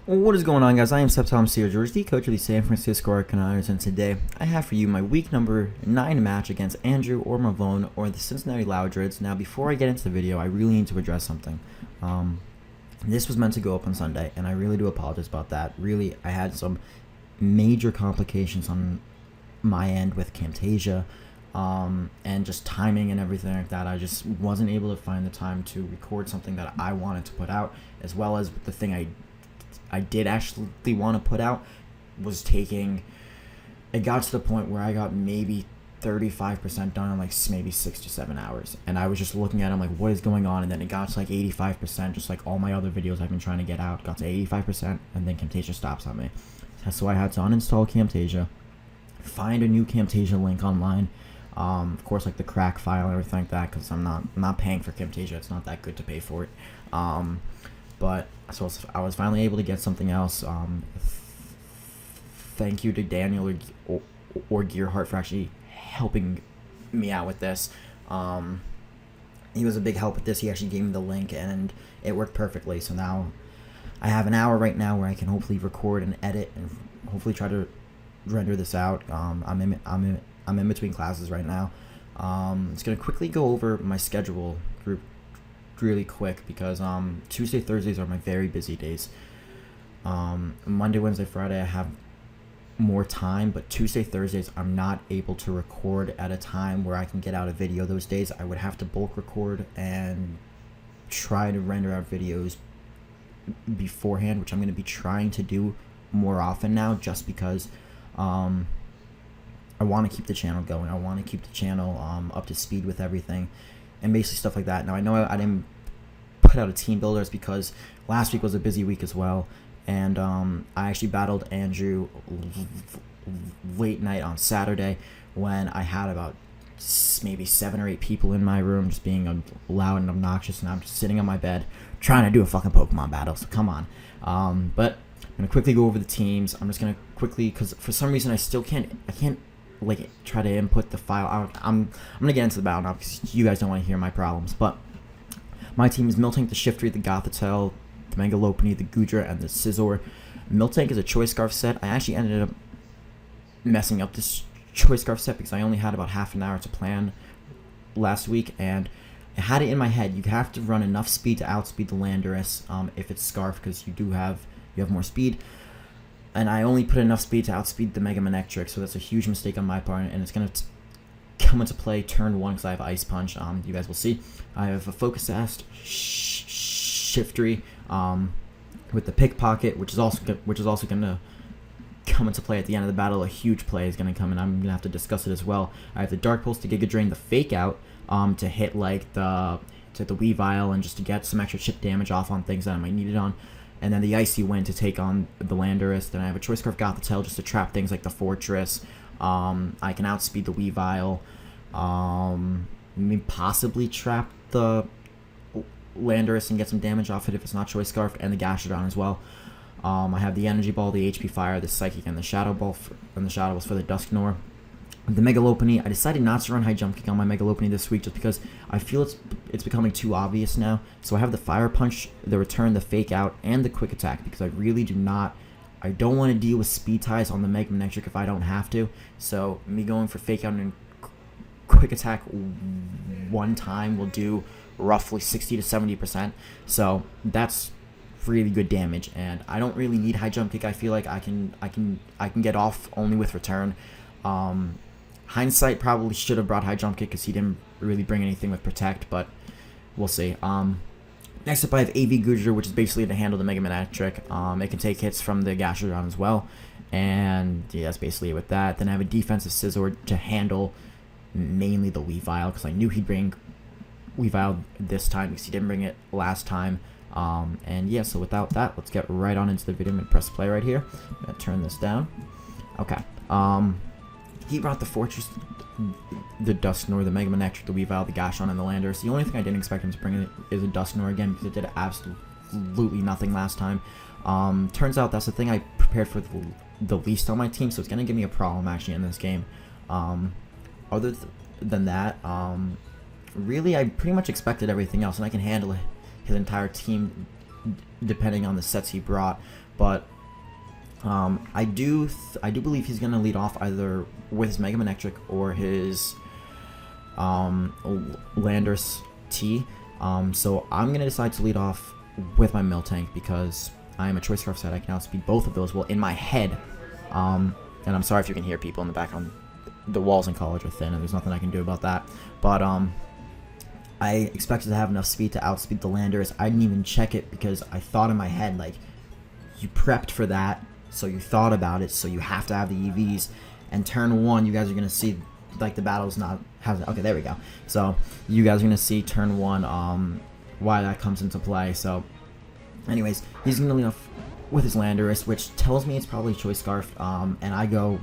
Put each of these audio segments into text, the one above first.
What is going on, guys? I am Septom Seer George, the coach of the San Francisco Arcanines, and today I have for you my week number 9 match against Andrew Ormavone or the Cincinnati Loudreds. Now, before I get into the video, I really need to address something. This was meant to go up on Sunday, and I really do apologize about that. Really, I had some major complications on my end with Camtasia, and just timing and everything like that. I just wasn't able to find the time to record something that I wanted to put out, as well as the thing I did actually want to put out was taking. It got to the point where I got maybe 35% done in like maybe 6 to 7 hours, and I was just looking at it, I'm like, what is going on? And then it got to like 85%, just like all my other videos I've been trying to get out. Got to 85%, and then Camtasia stops on me. So I had to uninstall Camtasia, find a new Camtasia link online. Of course, like the crack file and everything like that, because I'm not paying for Camtasia. It's not that good to pay for it. But so I was finally able to get something else. Thank you to Daniel or Gearhart for actually helping me out with this. He was a big help with this. He actually gave me the link, and it worked perfectly. So now I have an hour right now where I can hopefully record and edit and hopefully try to render this out. I'm in between classes right now. It's gonna quickly go over my schedule group really quick because Tuesday, Thursdays are my very busy days. Monday, Wednesday, Friday I have more time, but Tuesday, Thursdays I'm not able to record at a time where I can get out a video. Those days I would have to bulk record and try to render out videos beforehand, which I'm going to be trying to do more often now, just because I want to keep the channel going. I want to keep the channel up to speed with everything and basically stuff like that. Now, I know I didn't put out a team builder because last week was a busy week as well, and I actually battled Andrew late night on Saturday when I had about maybe 7 or 8 people in my room just being loud and obnoxious, and I'm just sitting on my bed trying to do a fucking Pokemon battle, so come on. But I'm going to quickly go over the teams. I'm just going to quickly, because for some reason I can't like try to input the file. I'm gonna get into the battle now because you guys don't want to hear my problems. But my team is Miltank, the Shiftry, the Gothitelle, the Megalopony, the Goodra, and the Scizor. Miltank is a Choice Scarf set. I actually ended up messing up this Choice Scarf set because I only had about half an hour to plan last week, and I had it in my head. You have to run enough speed to outspeed the Landorus if it's Scarf, because you have more speed. And I only put enough speed to outspeed the Mega Manectric, so that's a huge mistake on my part, and it's going to come into play turn 1 because I have Ice Punch. You guys will see. I have a Focus Sash, Shiftry, with the Pickpocket, which is also going to come into play at the end of the battle. A huge play is going to come, and I'm going to have to discuss it as well. I have the Dark Pulse to Giga Drain, the Fake Out to hit like the Weavile and just to get some extra chip damage off on things that I might need it on. And then the Icy Wind to take on the Landorus. Then I have a Choice Scarf Gothitelle just to trap things like the Fortress. I can outspeed the Weavile. Maybe possibly trap the Landorus and get some damage off it if it's not Choice Scarf, and the Gastrodon as well. I have the Energy Ball, the HP Fire, the Psychic, and the Shadow Ball and the Shadow Balls for the Dusknoir. The Megalopony, I decided not to run High Jump Kick on my Megalopony this week just because I feel it's becoming too obvious now. So I have the Fire Punch, the Return, the Fake Out, and the Quick Attack because I really don't want to deal with Speed Ties on the Mega Manectric if I don't have to. So me going for Fake Out and Quick Attack one time will do roughly 60 to 70%. So that's really good damage, and I don't really need High Jump Kick. I feel like I can get off only with Return. Hindsight probably should have brought High Jump Kick because he didn't really bring anything with Protect, but we'll see. Next up I have AV Goodra, which is basically to handle the Mega Manectric. It can take hits from the Gastrodon as well, and yeah, that's basically it with that. Then I have a defensive Scizor to handle mainly the Weavile because I knew he'd bring Weavile this time because he didn't bring it last time. And yeah, so without that, let's get right on into the video. I'm going to press play right here. I'm going to turn this down. Okay. He brought the Fortress, the Dusknoir, the Mega Manectric, the Weavile, the Gastrodon, and the Landorus. The only thing I didn't expect him to bring is a Dusknoir again because it did absolutely nothing last time. Turns out that's the thing I prepared for the least on my team, so it's going to give me a problem actually in this game. Other than that, really I pretty much expected everything else, and I can handle his entire team depending on the sets he brought. But I do believe he's gonna lead off either with his Mega Manectric or his Landorus T. So I'm gonna decide to lead off with my Miltank because I am a Choice Scarf set. I can outspeed both of those. Well, in my head, and I'm sorry if you can hear people in the background. The walls in college are thin, and there's nothing I can do about that. But I expected to have enough speed to outspeed the Landorus. I didn't even check it because I thought in my head, like, you prepped for that, so you thought about it, so you have to have the EVs. And turn 1, you guys are going to see, like, the battle's not... Okay, there we go. So, you guys are going to see turn 1, why that comes into play. So, anyways, he's going to lead off with his Landorus, which tells me it's probably Choice Scarf, and I go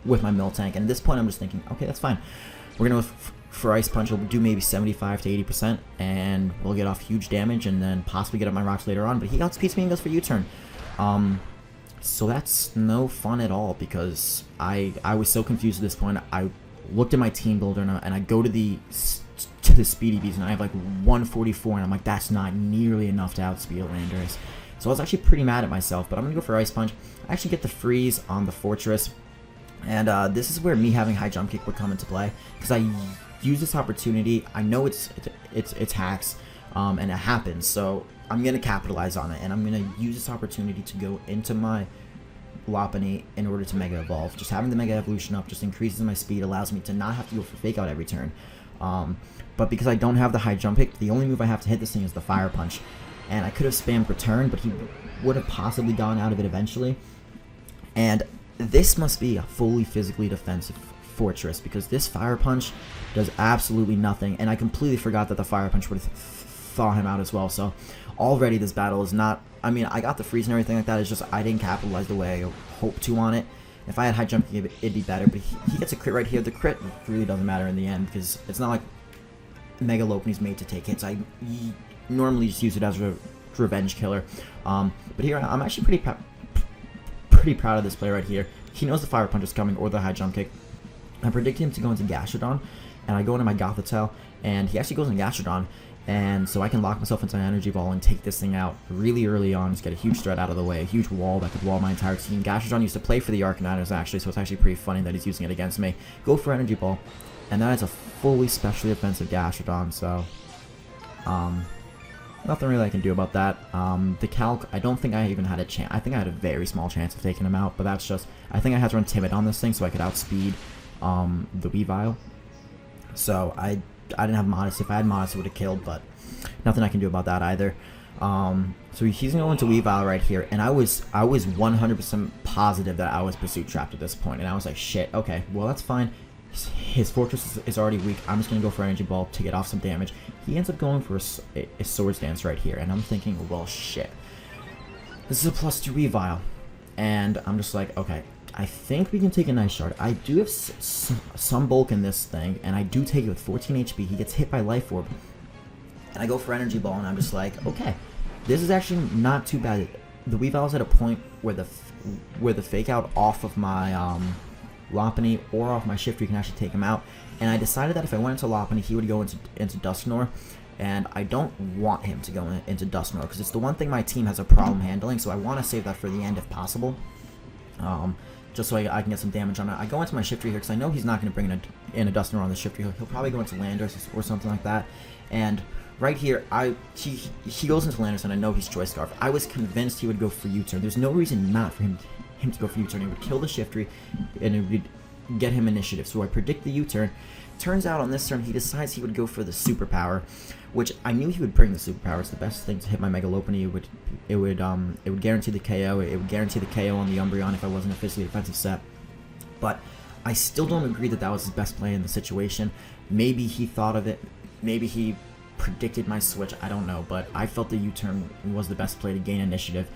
with my Miltank. And at this point, I'm just thinking, okay, that's fine. We're going to... For Ice Punch, we'll do maybe 75 to 80%, and we'll get off huge damage, and then possibly get up my rocks later on. But he outspeeds me and goes for U-turn. So that's no fun at all, because I was so confused at this point. I looked at my team builder, and I go to the Speedy Bees, and I have like 144, and I'm like, that's not nearly enough to outspeed a Landorus. So I was actually pretty mad at myself, but I'm going to go for Ice Punch. I actually get the freeze on the Fortress, and this is where me having high jump kick would come into play, because I use this opportunity. I know it's hacks, and it happens, so I'm gonna capitalize on it, and I'm gonna use this opportunity to go into my Lopunny in order to Mega Evolve. Just having the Mega Evolution up just increases my speed, allows me to not have to go for Fake Out every turn. But because I don't have the high jump kick, the only move I have to hit this thing is the Fire Punch, and I could have spammed Return, but he would have possibly gone out of it eventually. And this must be a fully physically defensive Fortress, because this Fire Punch does absolutely nothing, and I completely forgot that the Fire Punch would have thaw him out as well. So already this battle is not... I mean, I got the freeze and everything like that, it's just I didn't capitalize the way I hoped to on it. If I had high jump, it'd be better, but he gets a crit right here. The crit really doesn't matter in the end, because it's not like Mega Lopunny's made to take hits. I normally just use it as a revenge killer. But here, I'm actually pretty proud of this play right here. He knows the Fire Punch is coming, or the high jump kick. I predict him to go into Gastrodon, and I go into my Gothitelle, and he actually goes into Gastrodon, and so I can lock myself into an Energy Ball and take this thing out really early on, just get a huge threat out of the way, a huge wall that could wall my entire team. Gastrodon used to play for the Arcanines actually, so it's actually pretty funny that he's using it against me. Go for Energy Ball, and that is a fully specially offensive Gastrodon, so nothing really I can do about that. The Calc, I don't think I even had a chance. I think I had a very small chance of taking him out, but that's just... I think I had to run Timid on this thing so I could outspeed the Weavile. So I didn't have Modest. If I had Modest, it would have killed, but nothing I can do about that either. So he's gonna go into Weavile right here, and I was 100% positive that I was Pursuit Trapped at this point, and I was like, shit, okay, well that's fine. His Fortress is already weak. I'm just gonna go for Energy Ball to get off some damage. He ends up going for a Swords Dance right here, and I'm thinking, well, shit. This is a +2 Weavile, and I'm just like, okay, I think we can take a nice shard. I do have some bulk in this thing, and I do take it with 14 HP. He gets hit by Life Orb, and I go for Energy Ball, and I'm just like, okay, this is actually not too bad. The Weavile's at a point where the Fake Out off of my Lopunny or off my Shiftry can actually take him out, and I decided that if I went into Lopunny, he would go into Dusknoir, and I don't want him to go into Dusknoir, because it's the one thing my team has a problem handling, so I want to save that for the end if possible. Just so I can get some damage on it. I go into my Shiftry here because I know he's not going to bring in a Dusknoir on the Shiftry. He'll probably go into Landorus or something like that. And right here, he goes into Landorus, and I know he's Choice Scarf. I was convinced he would go for U-turn. There's no reason not for him to go for U-turn. He would kill the Shiftry, and it would get him initiative. So I predict the U-turn. Turns out on this turn, he decides he would go for the Superpower, which I knew he would bring the Superpower. It's the best thing to hit my Mega Lopunny. It would guarantee the KO. It would guarantee the KO on the Umbreon if I wasn't a physically defensive set. But I still don't agree that that was his best play in the situation. Maybe he thought of it. Maybe he predicted my switch. I don't know. But I felt the U-turn was the best play to gain initiative,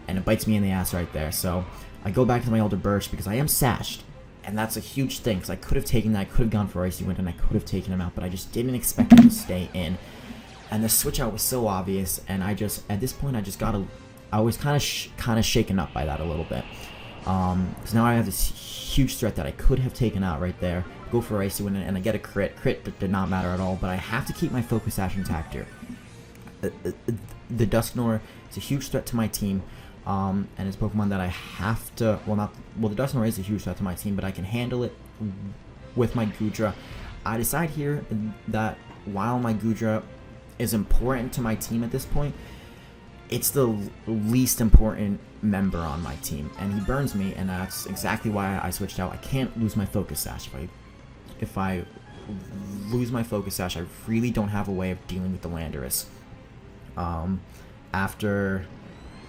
and it bites me in the ass right there. So I go back to my Elder Birch because I am sashed. And that's a huge thing, because I could have taken that, I could have gone for Icy Wind, and I could have taken him out, but I just didn't expect him to stay in. And the switch out was so obvious, and at this point, I was kind of shaken up by that a little bit. Because now I have this huge threat that I could have taken out right there, go for Icy Wind, and I get a crit. Crit did not matter at all, but I have to keep my Focus Sash intact here. the Dusknoir is a huge threat to my team, and it's a Pokemon that I have to, the Dusknoir is a huge threat to my team, but I can handle it with my Goodra. I decide here that while my Goodra is important to my team at this point, it's the least important member on my team, and he burns me, and that's exactly why I switched out. I can't lose my Focus Sash. If I lose my Focus Sash, I really don't have a way of dealing with the Landorus. After,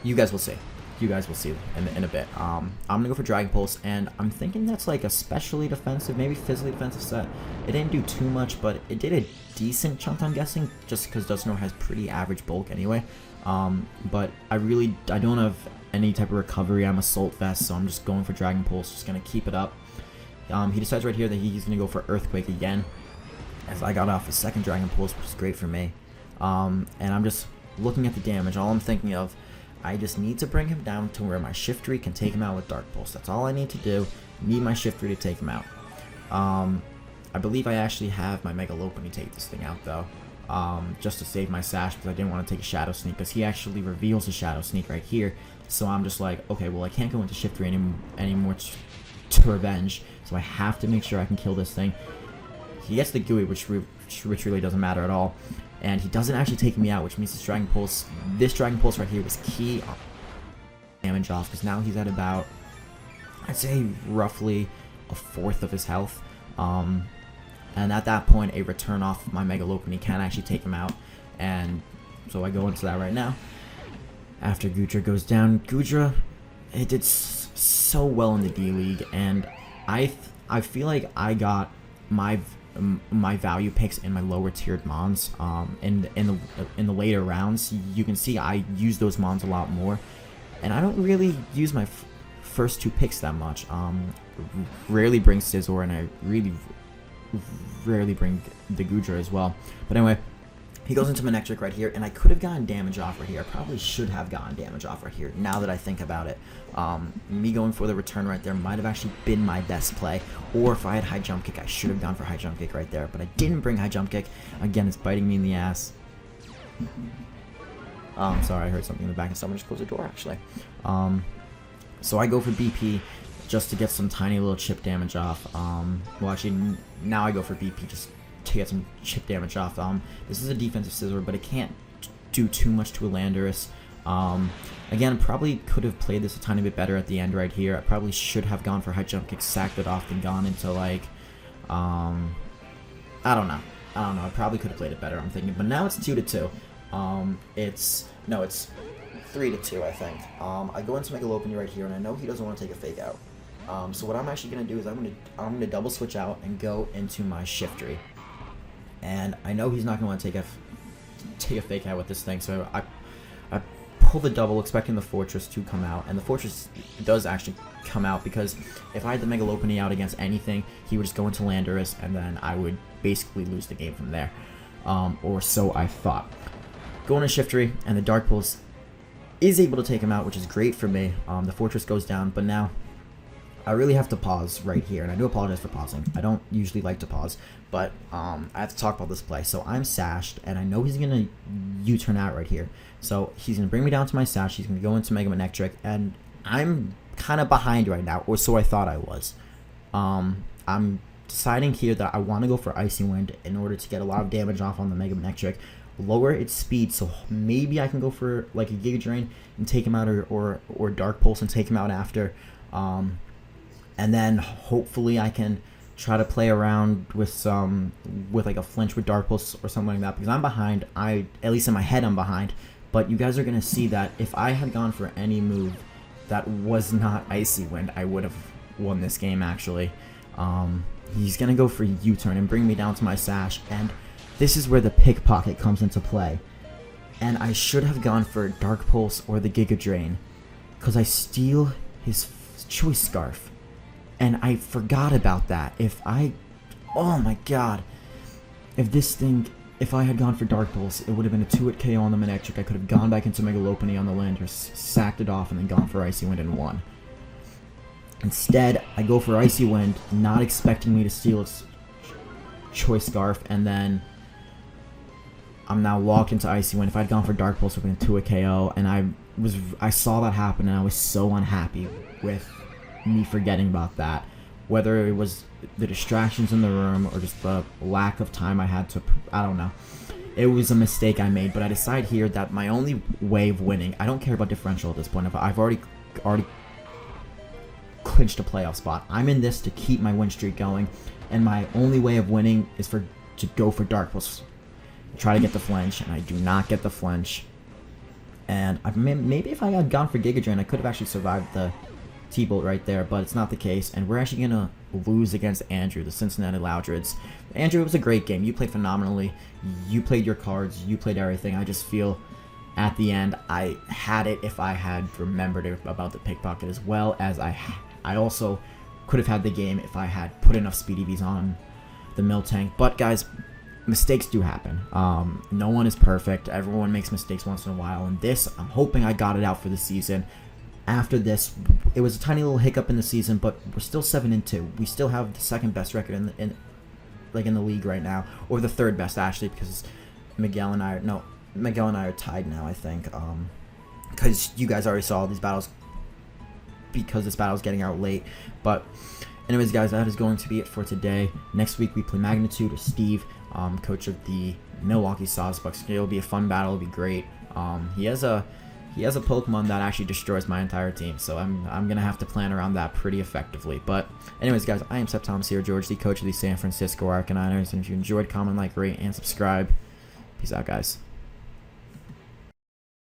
you guys will see. You guys will see in a bit. I'm gonna go for Dragon Pulse, and I'm thinking that's like a specially defensive, maybe physically defensive set. It didn't do too much, but it did a decent chunk, I'm guessing, just because Dusknoir has pretty average bulk anyway. But I don't have any type of recovery. I'm Assault Vest, so I'm just going for Dragon Pulse, just gonna keep it up. He decides right here that he's gonna go for Earthquake again, as I got off a second Dragon Pulse, which is great for me. And I'm just looking at the damage. All I'm thinking of, I just need to bring him down to where my Shiftry can take him out with Dark Pulse. That's all I need to do. Need my Shiftry to take him out. I believe I actually have my Mega Lopunny take this thing out though, just to save my Sash, because I didn't want to take a Shadow Sneak, because he actually reveals a Shadow Sneak right here. So I'm just like, okay, well I can't go into Shiftry anymore to revenge, so I have to make sure I can kill this thing. He gets the Gooey, which really doesn't matter at all. And he doesn't actually take me out, which means this Dragon Pulse right here was key on damage off, because now he's at about, I'd say roughly a fourth of his health. And at that point, a return off my Mega Lopunny can actually take him out. And so I go into that right now. After Goodra goes down, Goodra, it did so well in the D-League, and I feel like I got my value picks in my lower tiered mons. In the later rounds, you can see I use those mons a lot more, and I don't really use my first two picks that much. Rarely bring Scizor, and I really rarely bring the Goodra as well. But anyway, he goes into Manectric right here, and I could have gotten damage off right here. I probably should have gotten damage off right here, now that I think about it. Me going for the return right there might have actually been my best play. Or if I had High Jump Kick, I should have gone for High Jump Kick right there. But I didn't bring High Jump Kick. Again, it's biting me in the ass. Sorry, I heard something in the back, and someone just closed the door, actually. So I go for BP just to get some tiny little chip damage off. Well, actually, now I go for BP just to get some chip damage off. This is a defensive Scizor, but it can't do too much to a Landorus. Again, probably could have played this a tiny bit better at the end right here. I probably should have gone for High Jump Kick, sacked it off, and gone into like, I don't know. I probably could have played it better, I'm thinking. But now it's 2-2. It's 3-2, I think. I go into Mega Lopunny right here, and I know he doesn't want to take a Fake Out. So what I'm actually gonna do is I'm gonna double switch out and go into my Shiftry. And I know he's not gonna want to take a Fake Out with this thing, so I pull the double, expecting the Fortress to come out, and the Fortress does actually come out, because if I had the Mega Lopunny out against anything, he would just go into Landorus, and then I would basically lose the game from there. Or so I thought. Going to Shiftry, and the Dark Pulse is able to take him out, which is great for me. The Fortress goes down, but now I really have to pause right here, and I do apologize for pausing. I don't usually like to pause, but I have to talk about this play. So I'm sashed, and I know he's going to U-turn out right here. So he's going to bring me down to my sash, he's going to go into Mega Manectric, and I'm kind of behind right now, or so I thought I was. I'm deciding here that I want to go for Icy Wind in order to get a lot of damage off on the Mega Manectric, lower its speed, so maybe I can go for like a Giga Drain and take him out, or Dark Pulse and take him out after. And then hopefully I can try to play around with like a flinch with Dark Pulse or something like that, because I'm behind. At least in my head I'm behind, but you guys are gonna see that if I had gone for any move that was not Icy Wind, I would have won this game actually. He's gonna go for U-turn and bring me down to my sash, and this is where the pickpocket comes into play. And I should have gone for Dark Pulse or the Giga Drain, because I steal his Choice Scarf. And I forgot about that. Oh my god. If I had gone for Dark Pulse, it would have been a 2-hit KO on the Manectric. I could have gone back into Mega Lopunny on the Landorus, sacked it off, and then gone for Icy Wind and won. Instead, I go for Icy Wind, not expecting me to steal its Choice Scarf, and then I'm now locked into Icy Wind. If I'd gone for Dark Pulse, it would have been to a KO, and I saw that happen, and I was so unhappy with me forgetting about that. Whether it was the distractions in the room or just the lack of time I had to, I don't know. It was a mistake I made, but I decided here that my only way of winning, I don't care about differential at this point. I've already clinched a playoff spot. I'm in this to keep my win streak going, and my only way of winning is to go for Dark Pulse. Try to get the flinch, and I do not get the flinch. And maybe if I had gone for Giga Drain, I could have actually survived the T-Bolt right there, but it's not the case, and we're actually going to lose against Andrew, the Cincinnati Loudreds. Andrew, it was a great game. You played phenomenally. You played your cards. You played everything. I just feel at the end I had it if I had remembered about the pickpocket, as well as I also could have had the game if I had put enough Speedy Vs on the Miltank. But guys, mistakes do happen. No one is perfect. Everyone makes mistakes once in a while, and this, I'm hoping I got it out for the season. After this, it was a tiny little hiccup in the season, but we're still 7-2. We still have the second best record in the league right now, or the third best actually, because Miguel and I are tied now, I think. Because you guys already saw these battles, because this battle is getting out late. But anyways, guys, that is going to be it for today. Next week we play Magnitude with Steve, coach of the Milwaukee Sawsbucks. It'll be a fun battle. It'll be great. He has a Pokemon that actually destroys my entire team, so I'm gonna have to plan around that pretty effectively. But anyways, guys, I am Sep Thomas here, George, the coach of the San Francisco Arcanines, and if you enjoyed, comment, like, rate, and subscribe. Peace out, guys.